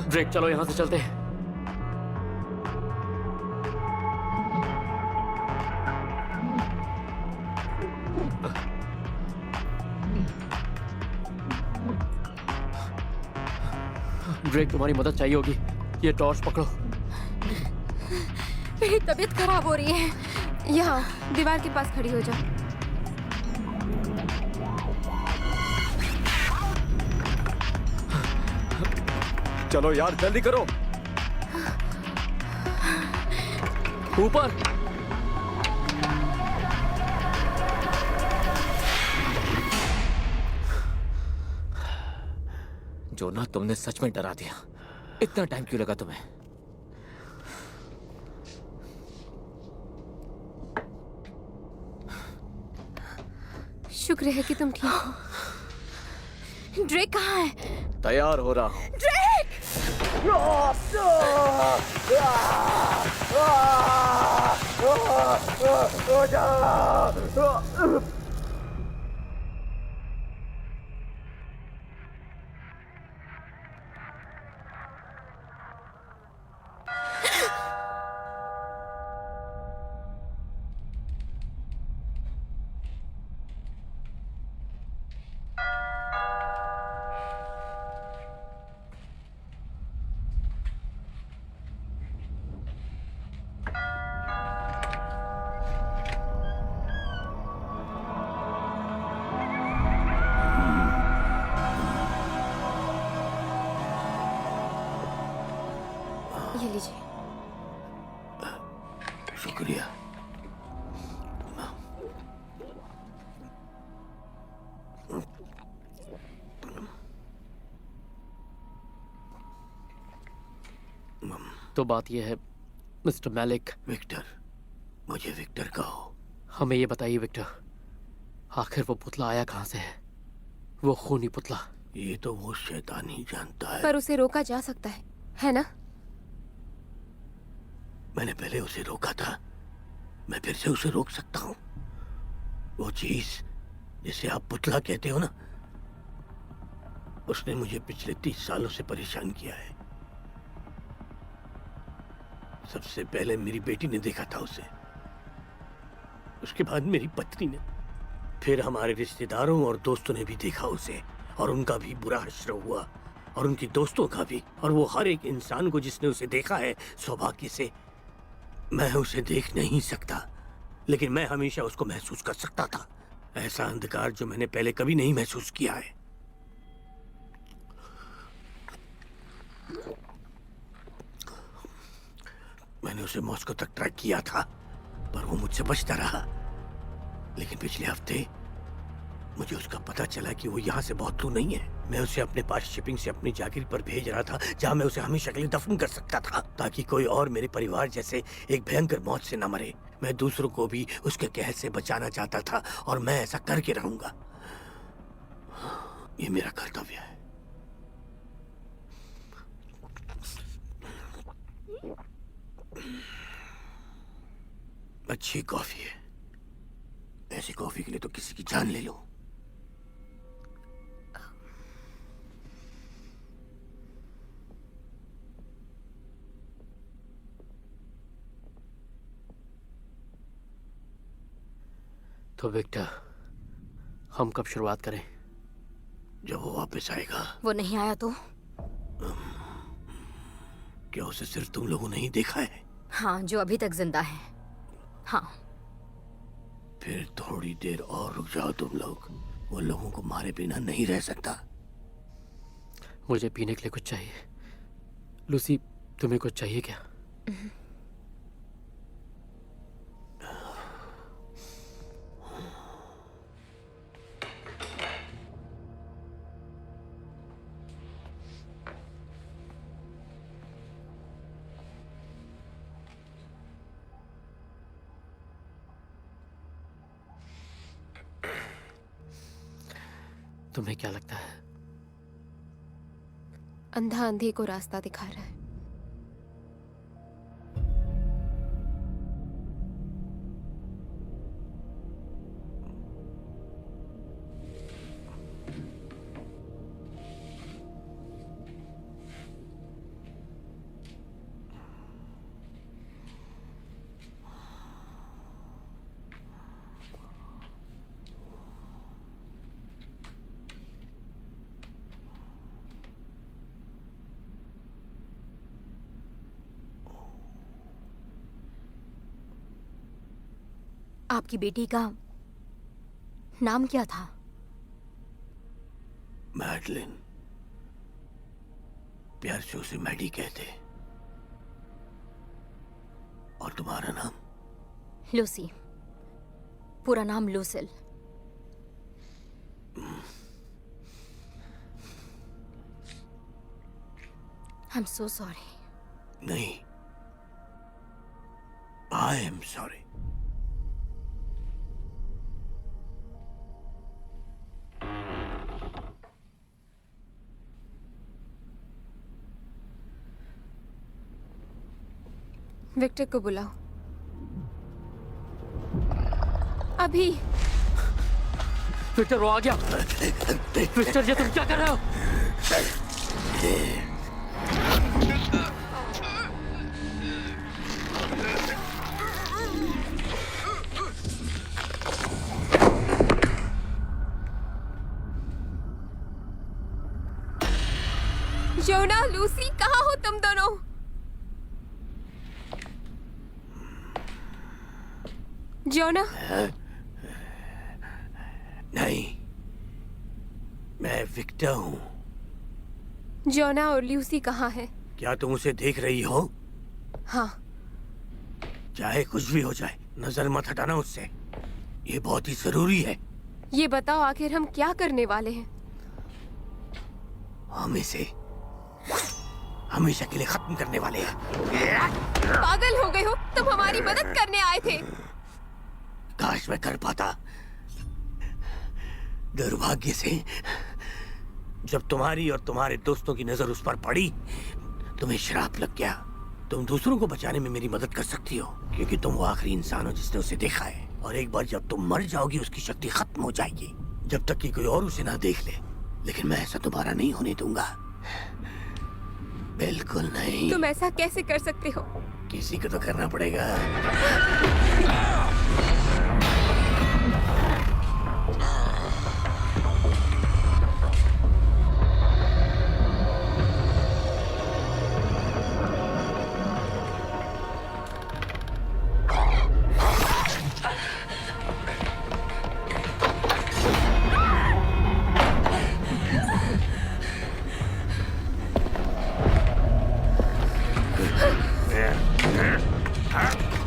ड्रेक, चलो यहाँ से चलते हैं। ड्रेक, तुम्हारी मदद चाहिए होगी। ये टॉर्च पकड़ो। मेरी तबीयत खराब हो रही है। यहाँ दीवार के पास खड़ी हो जाओ। चलो यार, जल्दी करो। ऊपर। जोना, तुमने सच में डरा दिया। इतना टाइम क्यों लगा तुम्हें? शुक्र है कि तुम ठीक हो। ड्रेक कहाँ है? तैयार हो रहा हूँ। ये लीजिए। शुक्रिया। तो बात यह है मिस्टर मैलिक। विक्टर, मुझे विक्टर कहो। हमें ये बताइए विक्टर, आखिर वो पुतला आया कहाँ से है? वो खूनी पुतला। ये तो वो शैतान ही जानता है। पर उसे रोका जा सकता है ना? मैंने पहले उसे रोका था, मैं फिर से उसे रोक सकता हूँ। वो चीज जिसे आप पुतला कहते हो ना, उसने मुझे पिछले 30 सालों से परेशान किया है। सबसे पहले मेरी बेटी ने देखा था उसे, उसके बाद मेरी पत्नी ने, फिर हमारे रिश्तेदारों और दोस्तों ने भी देखा उसे, और उनका भी बुरा हश्र हुआ, और उनके दोस्तों का भी। और वो हर एक इंसान को जिसने उसे देखा है, सौभाग्य से मैं उसे देख नहीं सकता, लेकिन मैं हमेशा उसको महसूस कर सकता था। ऐसा अंधकार जो मैंने पहले कभी नहीं महसूस किया है। मैंने उसे मॉस्को तक ट्रैक किया था, पर वो मुझसे बचता रहा। लेकिन पिछले हफ्ते मुझे उसका पता चला कि वो यहाँ से बहुत दूर नहीं है। मैं उसे अपने पास शिपिंग से अपनी जागीर पर भेज रहा था, जहाँ मैं उसे हमेशा के लिए दफन कर सकता था, ताकि कोई और मेरे परिवार जैसे एक भयंकर मौत से न मरे। मैं दूसरों को भी उसके कहर से बचाना चाहता था, और मैं ऐसा करके रहूंगा। ये मेरा कर्तव्य है। अच्छी कॉफी है। ऐसी कॉफी के लिए तो किसी की जान ले लो। तो विक्टर, हम कब शुरुआत करें? जब वो वापस आएगा। वो नहीं आया तो? क्या उसे सिर्फ तुम लोगों ने ही देखा है? हाँ, जो अभी तक जिंदा है। हाँ। फिर थोड़ी देर और रुक जाओ तुम लोग। वो लोगों को मारे बिना नहीं रह सकता। मुझे पीने के लिए कुछ चाहिए। लूसी, तुम्हें कुछ चाहिए क्या? तुम्हें क्या लगता है? अंधा अंधे को रास्ता दिखा रहा है। आपकी बेटी का नाम क्या था? मैडलिन। प्यार से उसे मैडी कहते। और तुम्हारा नाम? लूसी। पूरा नाम लूसिल। I'm so sorry. नहीं, I am sorry. विक्टर को बुलाओ अभी। विक्टर वो आ गया। विक्टर ये तुम क्या कर रहे हो? जोना, लूसी, कहाँ हो तुम दोनों? जोना? नहीं, मैं विक्टर हूँ। जोना और लूसी कहाँ है? क्या तुम उसे देख रही हो? हाँ। चाहे कुछ भी हो जाए, नजर मत हटाना उससे। ये बहुत ही जरूरी है। ये बताओ आखिर हम क्या करने वाले हैं? हम इसे हमेशा के लिए खत्म करने वाले हैं। पागल हो गए हो? तुम हमारी मदद करने आए थे। काश मैं कर पाता। दुर्भाग्य से जब तुम्हारी और तुम्हारे दोस्तों की नजर उस पर पड़ी, तुम्हें श्राप लग गया। तुम दूसरों को बचाने में मेरी मदद कर सकती हो, क्योंकि तुम वो आखिरी इंसान हो जिसने उसे देखा है। और एक बार जब तुम मर जाओगी, उसकी शक्ति खत्म हो जाएगी, जब तक कि कोई और उसे ना देख ले। लेकिन मैं ऐसा दोबारा नहीं होने दूंगा, बिल्कुल नहीं। तुम ऐसा कैसे कर सकते हो? किसी को तो करना पड़ेगा।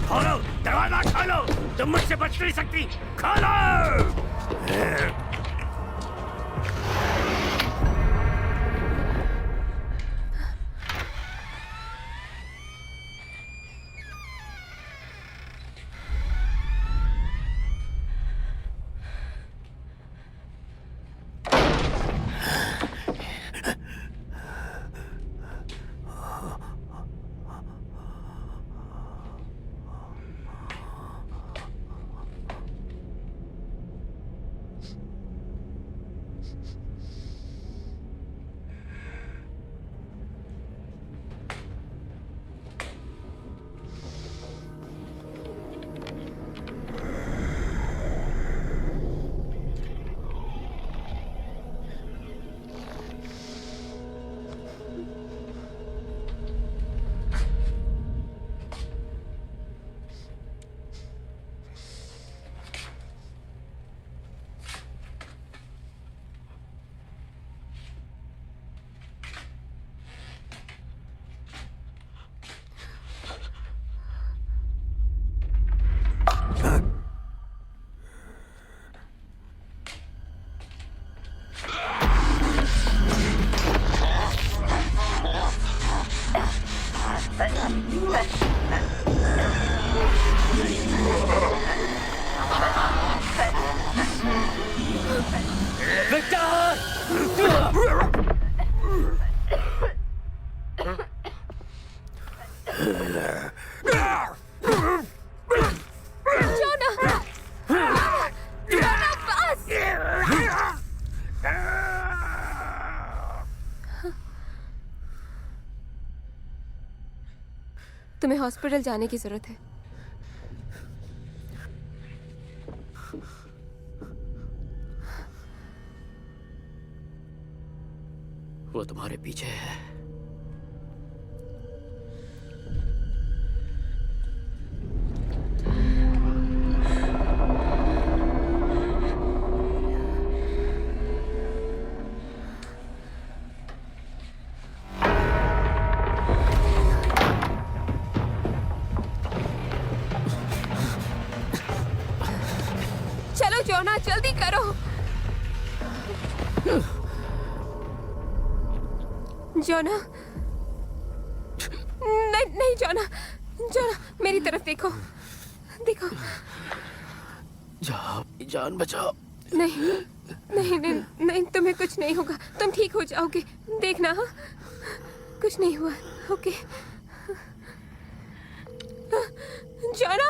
खोलो, दरवाजा खोलो। तुम मुझसे बच नहीं सकती। खोलो। तुम्हें हॉस्पिटल जाने की जरूरत है। वो तुम्हारे पीछे है। चलो जोना, जल्दी करो। जोना, नहीं नहीं जोना, जोना मेरी तरफ देखो, देखो। जाओ, जान बचाओ। नहीं नहीं नहीं नहीं, तुम्हें कुछ नहीं होगा, तुम ठीक हो जाओगे, देखना। हाँ, कुछ नहीं हुआ। ओके जोना,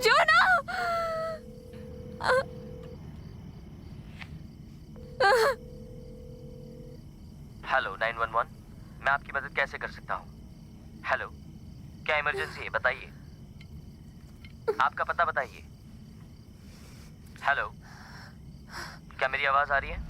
जोना। हेलो 911, मैं आपकी मदद कैसे कर सकता हूँ? हेलो, क्या इमरजेंसी है? बताइए, आपका पता बताइए। हेलो, क्या मेरी आवाज आ रही है?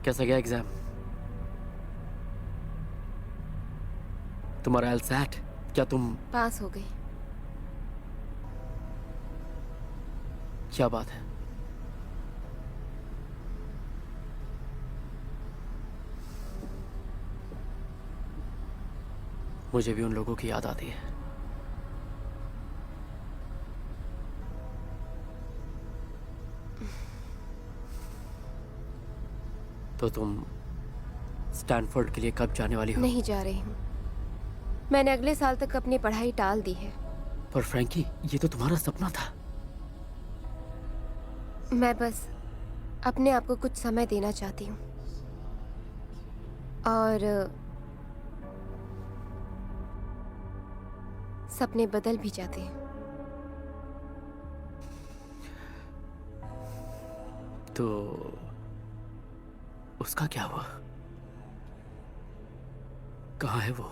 कैसा गया एग्जाम? तुम्हारा एलसैट, क्या तुम पास हो गई? क्या बात है? मुझे भी उन लोगों की याद आती है। तो तुम स्टैनफोर्ड के लिए कब जाने वाली हो? नहीं जा रही हूँ, मैंने अगले साल तक अपनी पढ़ाई टाल दी है। पर फ्रैंकी, ये तो तुम्हारा सपना था। मैं बस अपने आप को कुछ समय देना चाहती हूँ और सपने बदल भी जाते हैं। तो उसका क्या हुआ? कहाँ है वो?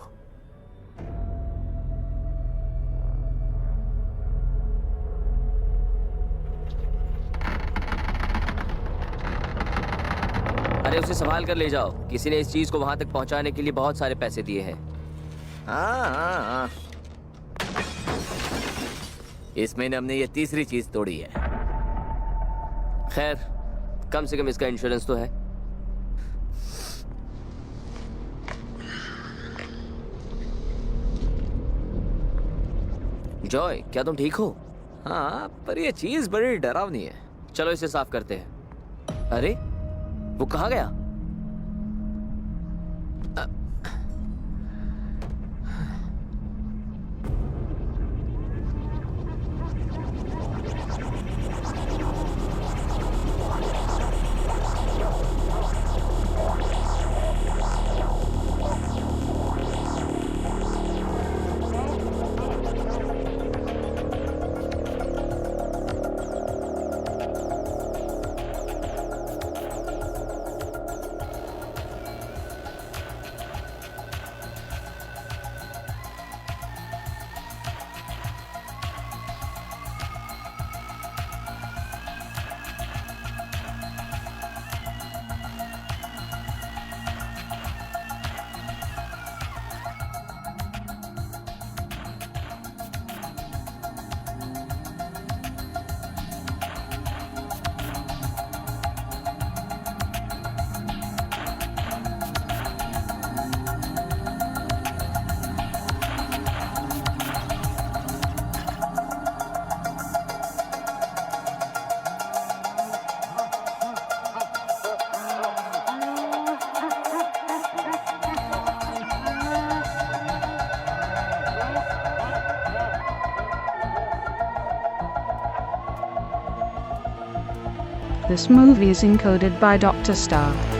अरे उसे संभाल कर ले जाओ, किसी ने इस चीज को वहां तक पहुंचाने के लिए बहुत सारे पैसे दिए हैं। हाँ। इस महीने हमने ये तीसरी चीज तोड़ी है। खैर, कम से कम इसका इंश्योरेंस तो है। जॉय, क्या तुम ठीक हो? हाँ, पर ये चीज बड़ी डरावनी है। चलो इसे साफ करते हैं। अरे वो कहाँ गया? This movie is encoded by Dr. Star.